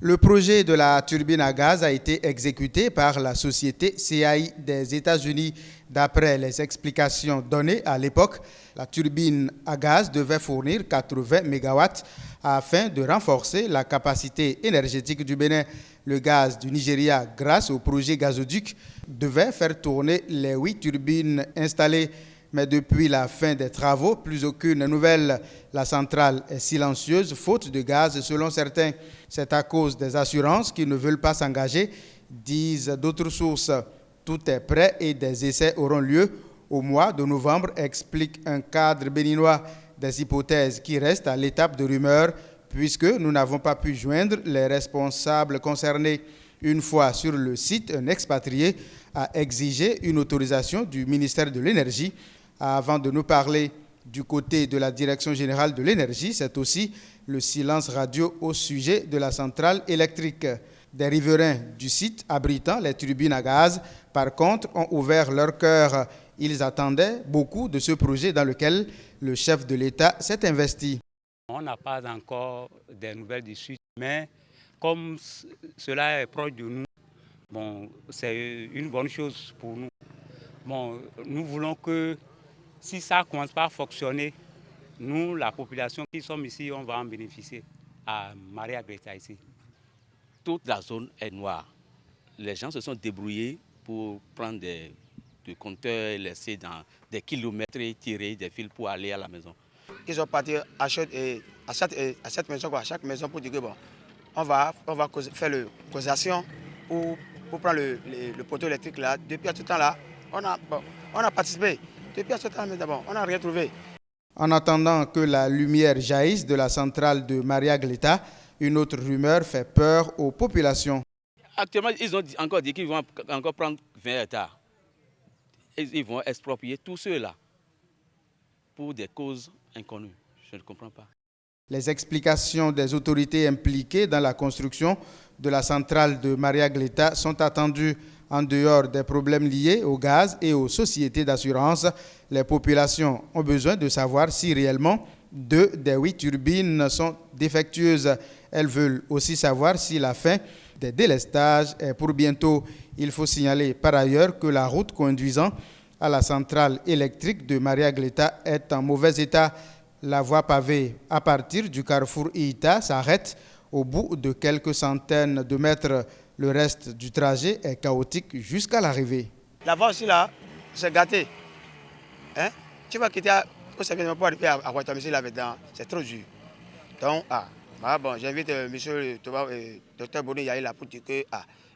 Le projet de la turbine à gaz a été exécuté par la société CAI des États-Unis. D'après les explications données à l'époque, la turbine à gaz devait fournir 80 MW afin de renforcer la capacité énergétique du Bénin. Le gaz du Nigeria, grâce au projet gazoduc, devait faire tourner les 8 turbines installées. Mais depuis la fin des travaux, plus aucune nouvelle. La centrale est silencieuse, faute de gaz selon certains. C'est à cause des assurances qui ne veulent pas s'engager, disent d'autres sources. Tout est prêt et des essais auront lieu au mois de novembre, explique un cadre béninois. Des hypothèses qui restent à l'étape de rumeur, puisque nous n'avons pas pu joindre les responsables concernés. Une fois sur le site, un expatrié a exigé une autorisation du ministère de l'Énergie. Avant de nous parler du côté de la Direction générale de l'énergie, c'est aussi le silence radio au sujet de la centrale électrique. Des riverains du site abritant les turbines à gaz, par contre, ont ouvert leur cœur. Ils attendaient beaucoup de ce projet dans lequel le chef de l'État s'est investi. On n'a pas encore des nouvelles du site, mais comme cela est proche de nous, bon, c'est une bonne chose pour nous. Bon, nous voulons que si ça ne commence pas à fonctionner, nous, la population qui sommes ici, on va en bénéficier à Maria Greta ici. Toute la zone est noire. Les gens se sont débrouillés pour prendre des compteurs laissés dans des kilomètres et tirer des fils pour aller à la maison. Ils ont parti à cette maison, à chaque maison pour dire que bon, on va faire la causation pour prendre le poteau électrique là. Depuis tout ce temps là, on a participé. Depuis ce temps là, on n'a rien trouvé. En attendant que la lumière jaillisse de la centrale de Maria Greta, une autre rumeur fait peur aux populations. Actuellement, ils ont encore dit qu'ils vont encore prendre 20 hectares. Ils vont exproprier tous ceux-là pour des causes inconnues. Je ne comprends pas. Les explications des autorités impliquées dans la construction de la centrale de Maria Greta sont attendues. En dehors des problèmes liés au gaz et aux sociétés d'assurance, les populations ont besoin de savoir si réellement 2 des 8 turbines sont défectueuses. Elles veulent aussi savoir si la fin des délestages est pour bientôt. Il faut signaler par ailleurs que la route conduisant à la centrale électrique de Maria Greta est en mauvais état. La voie pavée à partir du carrefour Iita s'arrête au bout de quelques centaines de mètres. Le reste du trajet est chaotique jusqu'à l'arrivée. La voie aussi là, c'est gâté. Hein? Tu vas quitter au service pour arriver à Ouattamissi là-dedans, c'est trop dur. Donc, bon, j'invite monsieur le docteur Boni Yahi là pour dire que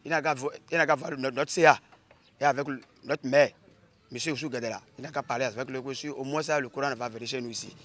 il n'a qu'à voir notre CA et avec notre maire, monsieur Oussou Gadela. Il n'a qu'à parler avec le monsieur, au moins ça, le courant va venir chez nous ici.